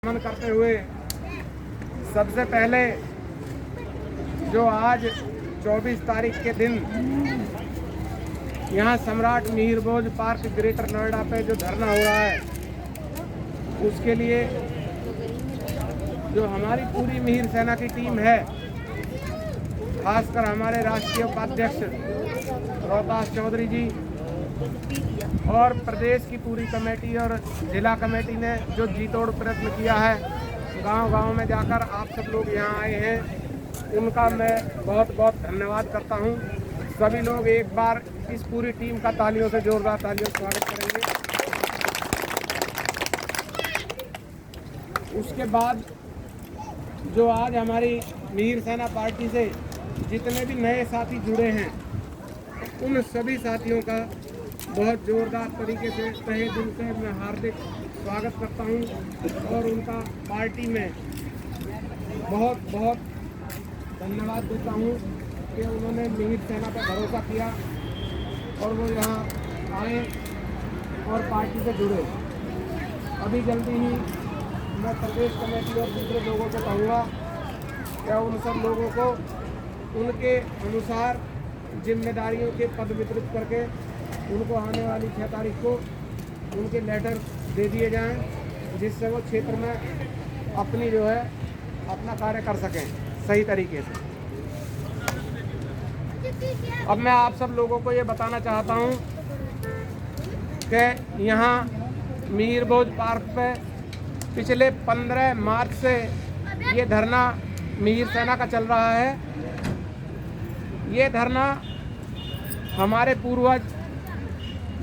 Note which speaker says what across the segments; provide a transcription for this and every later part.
Speaker 1: मन करते हुए सबसे पहले जो आज 24 तारीख के दिन यहाँ सम्राट मिहिर भोज पार्क ग्रेटर नोएडा पे जो धरना हो रहा है, उसके लिए जो हमारी पूरी मिहिर सेना की टीम है, खासकर हमारे राष्ट्रीय उपाध्यक्ष रोहतास चौधरी जी और प्रदेश की पूरी कमेटी और जिला कमेटी ने जो जी तोड़ प्रयत्न किया है, गांव-गांव में जाकर आप सब लोग यहाँ आए हैं, उनका मैं बहुत बहुत धन्यवाद करता हूँ। सभी लोग एक बार इस पूरी टीम का तालियों से जोरदार तालियों से स्वागत करेंगे। उसके बाद जो आज हमारी मिहिर सेना पार्टी से जितने भी नए साथी जुड़े हैं, उन सभी साथियों का बहुत जोरदार तरीके से तहे दिल से मैं हार्दिक स्वागत करता हूं और उनका पार्टी में बहुत बहुत धन्यवाद देता हूं कि उन्होंने मिहिर सेना पर भरोसा किया और वो यहाँ आए और पार्टी से जुड़े। अभी जल्दी ही मैं प्रदेश कमेटी और दूसरे लोगों को कहूँगा कि उन सब लोगों को उनके अनुसार जिम्मेदारियों के पद वितरित करके उनको आने वाली 6 तारीख को उनके लेटर दे दिए जाएं, जिससे वो क्षेत्र में अपनी जो है अपना कार्य कर सकें सही तरीके से। अब मैं आप सब लोगों को ये बताना चाहता हूं कि यहाँ मिहिर भोज पार्क पे पिछले 15 मार्च से ये धरना मिहिर सेना का चल रहा है। ये धरना हमारे पूर्वज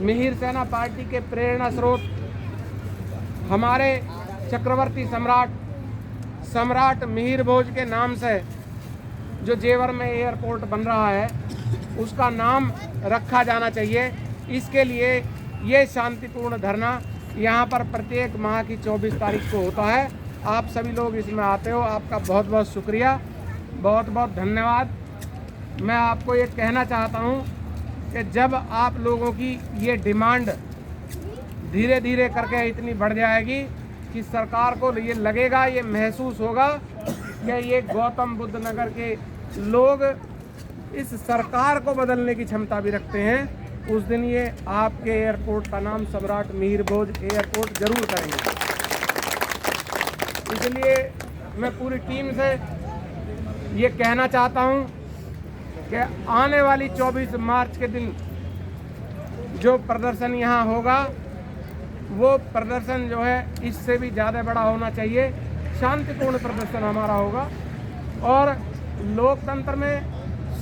Speaker 1: मिहिर सेना पार्टी के प्रेरणा स्रोत हमारे चक्रवर्ती सम्राट मिहिर भोज के नाम से जो जेवर में एयरपोर्ट बन रहा है, उसका नाम रखा जाना चाहिए। इसके लिए ये शांतिपूर्ण धरना यहाँ पर प्रत्येक माह की 24 तारीख को होता है। आप सभी लोग इसमें आते हो, आपका बहुत बहुत शुक्रिया, बहुत बहुत धन्यवाद। मैं आपको ये कहना चाहता हूँ कि जब आप लोगों की ये डिमांड धीरे धीरे करके इतनी बढ़ जाएगी कि सरकार को ये लगेगा, ये महसूस होगा कि ये गौतम बुद्ध नगर के लोग इस सरकार को बदलने की क्षमता भी रखते हैं, उस दिन ये आपके एयरपोर्ट का नाम सम्राट मिहिर भोज एयरपोर्ट जरूर करेंगे। इसलिए मैं पूरी टीम से ये कहना चाहता हूँ कि आने वाली 24 मार्च के दिन जो प्रदर्शन यहाँ होगा, वो प्रदर्शन जो है इससे भी ज़्यादा बड़ा होना चाहिए। शांतिपूर्ण प्रदर्शन हमारा होगा और लोकतंत्र में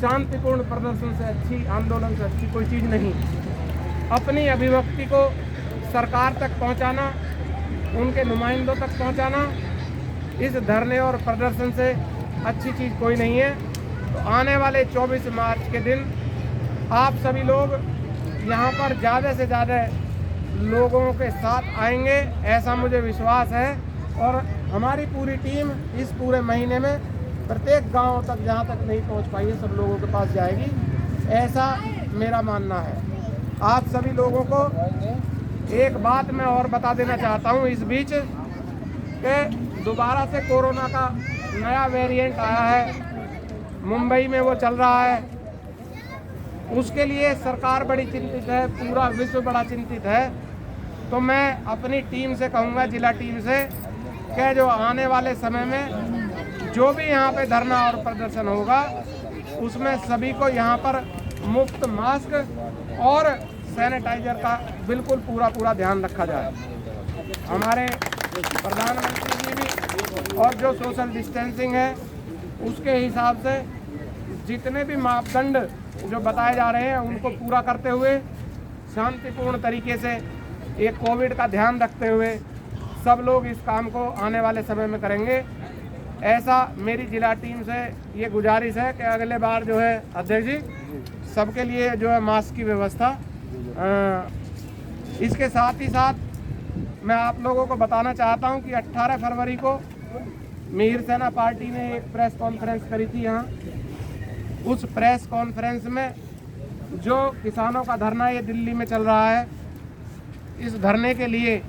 Speaker 1: शांतिपूर्ण प्रदर्शन से अच्छी, आंदोलन से अच्छी कोई चीज़ नहीं। अपनी अभिव्यक्ति को सरकार तक पहुँचाना, उनके नुमाइंदों तक पहुँचाना, इस धरने और प्रदर्शन से अच्छी चीज़ कोई नहीं है। तो आने वाले 24 मार्च के दिन आप सभी लोग यहाँ पर ज़्यादा से ज़्यादा लोगों के साथ आएंगे, ऐसा मुझे विश्वास है। और हमारी पूरी टीम इस पूरे महीने में प्रत्येक गांव तक, जहाँ तक नहीं पहुँच पाई है, सब लोगों के पास जाएगी, ऐसा मेरा मानना है। आप सभी लोगों को एक बात मैं और बता देना चाहता हूँ इस बीच कि दोबारा से कोरोना का नया वेरिएंट आया है, मुंबई में वो चल रहा है। उसके लिए सरकार बड़ी चिंतित है, पूरा विश्व बड़ा चिंतित है। तो मैं अपनी टीम से कहूँगा, जिला टीम से, कि जो आने वाले समय में जो भी यहाँ पे धरना और प्रदर्शन होगा, उसमें सभी को यहाँ पर मुफ्त मास्क और सैनिटाइजर का बिल्कुल पूरा ध्यान रखा जाए। हमारे प्रधानमंत्री जी भी और जो सोशल डिस्टेंसिंग है उसके हिसाब से जितने भी मापदंड जो बताए जा रहे हैं, उनको पूरा करते हुए शांतिपूर्ण तरीके से एक कोविड का ध्यान रखते हुए सब लोग इस काम को आने वाले समय में करेंगे। ऐसा मेरी जिला टीम से ये गुजारिश है कि अगले बार जो है अध्यक्ष जी, सबके लिए जो है मास्क की व्यवस्था। इसके साथ ही साथ मैं आप लोगों को बताना चाहता हूं कि 18 फरवरी को मिहिर सेना पार्टी ने एक प्रेस कॉन्फ्रेंस करी थी यहाँ। उस प्रेस कॉन्फ्रेंस में जो किसानों का धरना ये दिल्ली में चल रहा है, इस धरने के लिए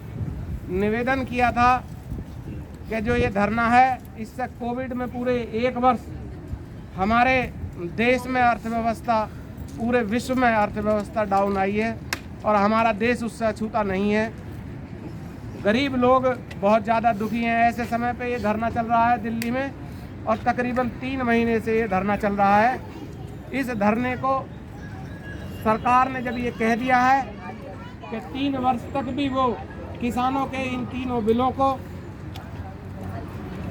Speaker 1: निवेदन किया था कि जो ये धरना है इससे कोविड में पूरे 1 वर्ष हमारे देश में अर्थव्यवस्था, पूरे विश्व में अर्थव्यवस्था डाउन आई है और हमारा देश उससे अछूता नहीं है। गरीब लोग बहुत ज़्यादा दुखी हैं। ऐसे समय पे ये धरना चल रहा है दिल्ली में और तकरीबन 3 महीने से ये धरना चल रहा है। इस धरने को सरकार ने जब ये कह दिया है कि 3 वर्ष तक भी वो किसानों के इन तीनों बिलों को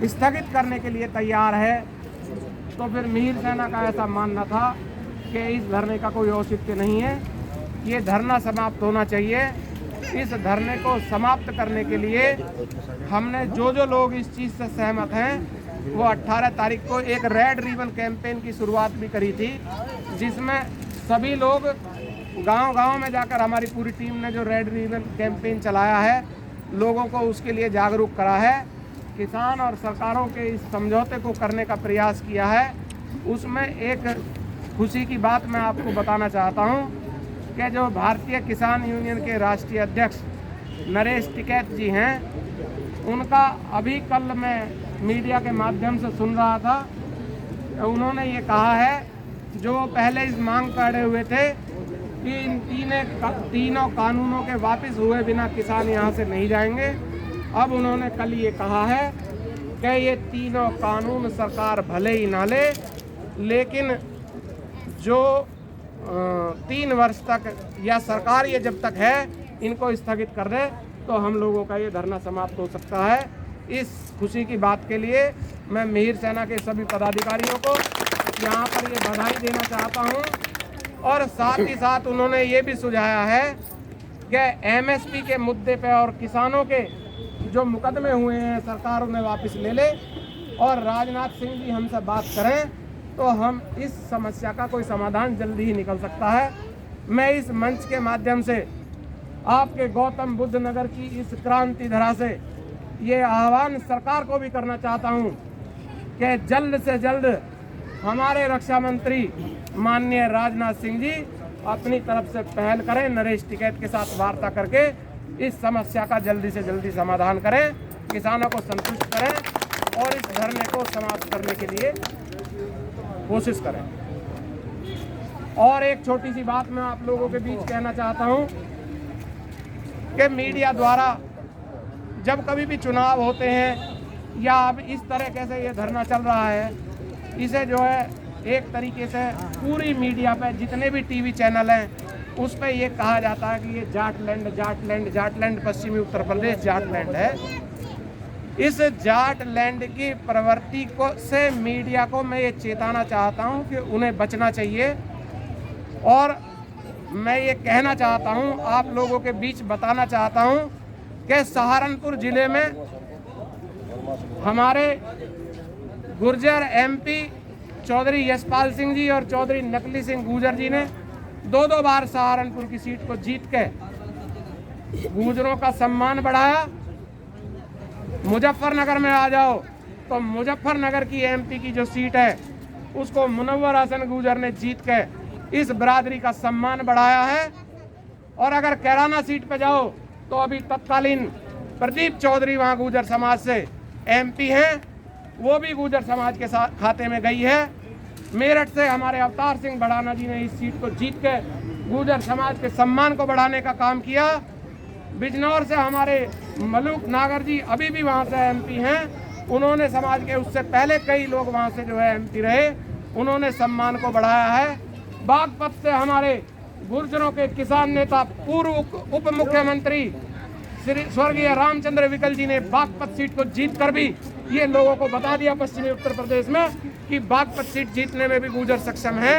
Speaker 1: स्थगित करने के लिए तैयार है, तो फिर मिहिर सेना का ऐसा मानना था कि इस धरने का कोई औचित्य नहीं है, ये धरना समाप्त होना चाहिए। इस धरने को समाप्त करने के लिए हमने जो लोग इस चीज़ से सहमत हैं वो 18 तारीख को एक रेड रिबन कैंपेन की शुरुआत भी करी थी, जिसमें सभी लोग गांव-गांव में जाकर हमारी पूरी टीम ने जो रेड रिबन कैंपेन चलाया है, लोगों को उसके लिए जागरूक करा है, किसान और सरकारों के इस समझौते को करने का प्रयास किया है। उसमें एक खुशी की बात मैं आपको बताना चाहता हूं कि जो भारतीय किसान यूनियन के राष्ट्रीय अध्यक्ष नरेश टिकैत जी हैं, उनका अभी कल मैं मीडिया के माध्यम से सुन रहा था, उन्होंने ये कहा है, जो पहले इस मांग कर हुए थे कि इन तीनों कानूनों के वापस हुए बिना किसान यहाँ से नहीं जाएंगे, अब उन्होंने कल ये कहा है कि ये तीनों कानून सरकार भले ही ना ले, लेकिन जो 3 वर्ष तक या सरकार ये जब तक है इनको स्थगित कर दे तो हम लोगों का ये धरना समाप्त हो सकता है। इस खुशी की बात के लिए मैं मिहिर सेना के सभी पदाधिकारियों को यहाँ पर ये बधाई देना चाहता हूँ और साथ ही साथ उन्होंने ये भी सुझाया है कि एमएसपी के मुद्दे पे और किसानों के जो मुकदमे हुए हैं सरकार उन्हें वापस ले ले और राजनाथ सिंह जी हमसे बात करें तो हम इस समस्या का कोई समाधान जल्दी ही निकल सकता है। मैं इस मंच के माध्यम से आपके गौतम बुद्ध नगर की इस क्रांति धरा से ये आह्वान सरकार को भी करना चाहता हूँ कि जल्द से जल्द हमारे रक्षा मंत्री माननीय राजनाथ सिंह जी अपनी तरफ से पहल करें, नरेश टिकैत के साथ वार्ता करके इस समस्या का जल्दी से जल्दी समाधान करें, किसानों को संतुष्ट करें और इस धरने को समाप्त करने के लिए कोशिश करें। और एक छोटी सी बात मैं आप लोगों के बीच कहना चाहता हूं कि मीडिया द्वारा जब कभी भी चुनाव होते हैं या अब इस तरह कैसे ये धरना चल रहा है, इसे जो है एक तरीके से पूरी मीडिया पे जितने भी टीवी चैनल हैं उस पर ये कहा जाता है कि ये जाटलैंड पश्चिमी उत्तर प्रदेश जाटलैंड है। इस जाटलैंड की प्रवृत्ति को से मीडिया को मैं ये चेताना चाहता हूं कि उन्हें बचना चाहिए और मैं ये कहना चाहता हूं, आप लोगों के बीच बताना चाहता हूं कि सहारनपुर जिले में हमारे गुर्जर एमपी चौधरी यशपाल सिंह जी और चौधरी नकली सिंह गुर्जर जी ने 2 बार सहारनपुर की सीट को जीत के गुर्जरों का सम्मान बढ़ाया। मुजफ्फरनगर में आ जाओ तो मुजफ्फरनगर की एमपी की जो सीट है उसको मुनव्वर हसन गुर्जर ने जीत के इस बरादरी का सम्मान बढ़ाया है। और अगर कैराना सीट पे जाओ तो अभी तत्कालीन प्रदीप चौधरी वहाँ गुर्जर समाज से एमपी हैं, वो भी गुर्जर समाज के साथ खाते में गई है। मेरठ से हमारे अवतार सिंह बढ़ाना जी ने इस सीट को जीत के गुर्जर समाज के सम्मान को बढ़ाने का काम किया। बिजनौर से हमारे मलूक नागर जी अभी भी वहाँ से एमपी हैं, उन्होंने समाज के उससे पहले कई लोग वहाँ से जो है एमपी रहे, उन्होंने सम्मान को बढ़ाया है। बागपत से हमारे गुर्जरों के किसान नेता पूर्व उप मुख्यमंत्री श्री स्वर्गीय रामचंद्र विकल जी ने बागपत सीट को जीत कर भी ये लोगों को बता दिया पश्चिमी उत्तर प्रदेश में कि बागपत सीट जीतने में भी गुर्जर सक्षम है।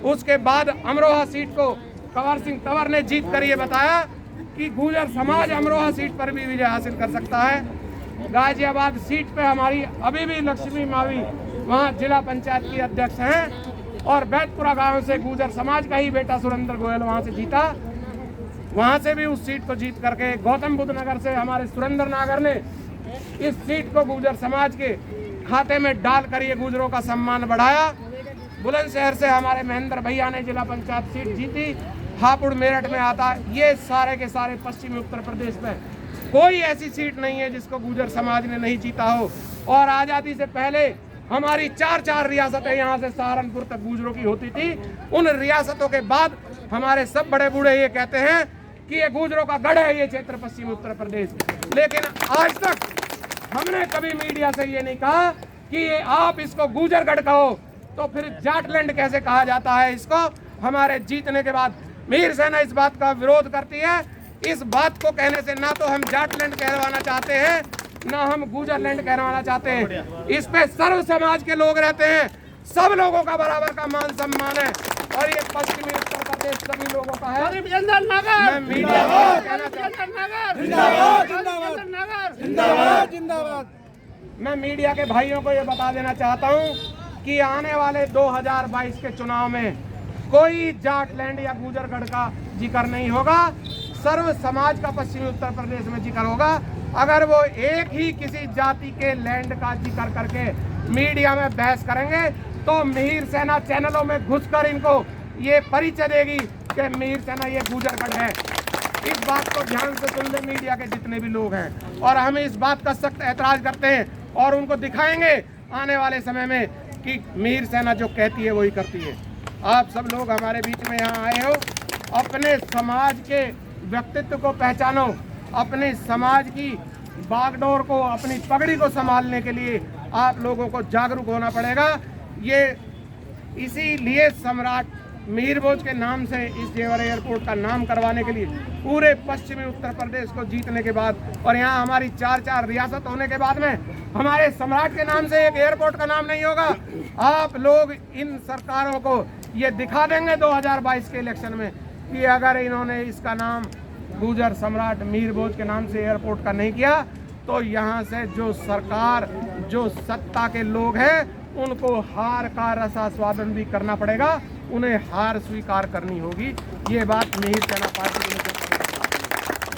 Speaker 1: उसके बाद अमरोहा सीट को कंवर सिंह तंवर ने जीत कर ये बताया कि गुर्जर समाज अमरोहा सीट पर भी विजय हासिल कर सकता है। गाजियाबाद सीट पे हमारी अभी भी लक्ष्मी मावी वहाँ जिला पंचायत की अध्यक्ष हैं और बैतपुरा गांव से गुर्जर समाज का ही बेटा सुरेंद्र गोयल वहाँ से जीता, वहाँ से भी उस सीट को जीत करके गौतम बुद्ध नगर से हमारे सुरेंद्र नागर ने इस सीट को गुर्जर समाज के खाते में डालकर ये गुर्जरों का सम्मान बढ़ाया। बुलंदशहर से हमारे महेंद्र भैया ने जिला पंचायत सीट जीती, हापुड़ मेरठ में आता, ये सारे के सारे पश्चिमी उत्तर प्रदेश में कोई ऐसी सीट नहीं है जिसको गुर्जर समाज ने नहीं जीता हो। और आज़ादी से पहले हमारी 4 रियासतें यहाँ से सहारनपुर तक गुर्जरों की होती थी। उन रियासतों के बाद हमारे सब बड़े बूढ़े ये कहते हैं कि ये गुर्जरों का गढ़ है ये क्षेत्र पश्चिमी उत्तर प्रदेश। लेकिन आज तक हमने कभी मीडिया से ये नहीं कहा कि ये आप इसको गुर्जर गढ़ कहो, तो फिर जाटलैंड कैसे कहा जाता है इसको। हमारे जीतने के बाद मीर सेना इस बात का विरोध करती है। इस बात को कहने से ना तो हम जाटलैंड कहलवाना चाहते हैं, ना हम गुर्जरलैंड कहलवाना चाहते हैं। इस पे सर्व समाज के लोग रहते हैं, सब लोगों का बराबर का मान सम्मान है और ये पश्चिमी उत्तर प्रदेश सभी लोगों का है। मैं मीडिया को कहना मैं मीडिया के भाइयों को ये बता देना चाहता हूँ कि आने वाले 2022 के चुनाव में कोई जाटलैंड या गुर्जरगढ़ का जिक्र नहीं होगा, सर्व समाज का पश्चिमी उत्तर प्रदेश में जिक्र होगा। अगर वो एक ही किसी जाति के लैंड का जिक्र करके मीडिया में बहस करेंगे तो मीर सेना चैनलों में घुसकर इनको ये परिचय देगी कि मीर सेना ये गुर्जरगढ़ है। इस बात को ध्यान से सुन ले मीडिया के जितने भी लोग हैं, और हम इस बात का सख्त ऐतराज करते हैं और उनको दिखाएंगे आने वाले समय में कि मीर सेना जो कहती है वही करती है। आप सब लोग हमारे बीच में यहाँ आए हो, अपने समाज के व्यक्तित्व को पहचानो, अपने समाज की बागडोर को, अपनी पगड़ी को संभालने के लिए आप लोगों को जागरूक होना पड़ेगा। ये इसीलिए सम्राट मीरभोज के नाम से इस जेवर एयरपोर्ट का नाम करवाने के लिए पूरे पश्चिमी उत्तर प्रदेश को जीतने के बाद और यहाँ हमारी 4 रियासत होने के बाद में हमारे सम्राट के नाम से एक एयरपोर्ट का नाम नहीं होगा। आप लोग इन सरकारों को ये दिखा देंगे 2022 के इलेक्शन में कि अगर इन्होंने इसका नाम गुर्जर सम्राट मीरभोज के नाम से एयरपोर्ट का नहीं किया तो यहाँ से जो सरकार, जो सत्ता के लोग हैं, उनको हार का रसास्वादन भी करना पड़ेगा, उन्हें हार स्वीकार करनी होगी। ये बात मीर सेना पार्टी के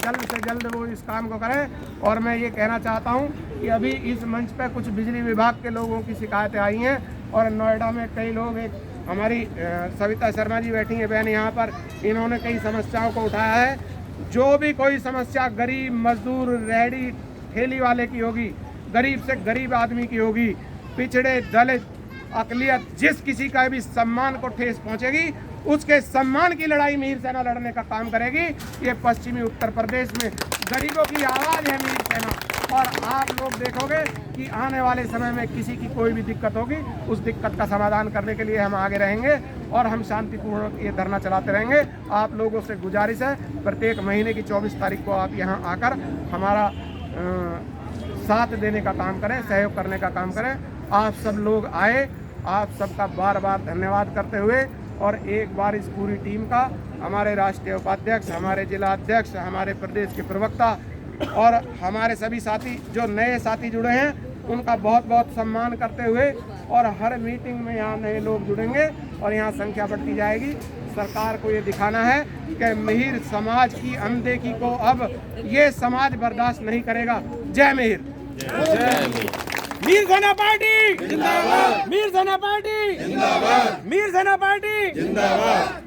Speaker 1: जल्द से जल्द वो इस काम को करें। और मैं ये कहना चाहता हूँ कि अभी इस मंच पर कुछ बिजली विभाग के लोगों की शिकायतें आई हैं और नोएडा में कई लोग, एक हमारी सविता शर्मा जी बैठी हैं बहन यहाँ पर, इन्होंने कई समस्याओं को उठाया है। जो भी कोई समस्या गरीब मजदूर, रेहड़ी ठेली वाले की होगी, गरीब से गरीब आदमी की होगी, पिछड़े, दलित, अकलियत, जिस किसी का भी सम्मान को ठेस पहुंचेगी, उसके सम्मान की लड़ाई मीर सेना लड़ने का काम करेगी। ये पश्चिमी उत्तर प्रदेश में गरीबों की आवाज़ है मीर सेना। और आप लोग देखोगे कि आने वाले समय में किसी की कोई भी दिक्कत होगी, उस दिक्कत का समाधान करने के लिए हम आगे रहेंगे और हम शांतिपूर्ण ये धरना चलाते रहेंगे। आप लोगों से गुजारिश है, प्रत्येक महीने की 24 तारीख को आप यहाँ आकर हमारा साथ देने का काम करें, सहयोग करने का काम करें। आप सब लोग आए, आप सबका बार बार धन्यवाद करते हुए और एक बार इस पूरी टीम का, हमारे राष्ट्रीय उपाध्यक्ष, हमारे जिला अध्यक्ष, हमारे प्रदेश के प्रवक्ता और हमारे सभी साथी जो नए साथी जुड़े हैं, उनका बहुत बहुत सम्मान करते हुए, और हर मीटिंग में यहाँ नए लोग जुड़ेंगे और यहाँ संख्या बढ़ती जाएगी। सरकार को ये दिखाना है कि मीर समाज की अनदेखी को अब ये समाज बर्दाश्त नहीं करेगा। जय मीर।
Speaker 2: मीर सेना पार्टी जिंदाबाद, मीर सेना पार्टी जिंदाबाद, मीर सेना पार्टी जिंदाबाद।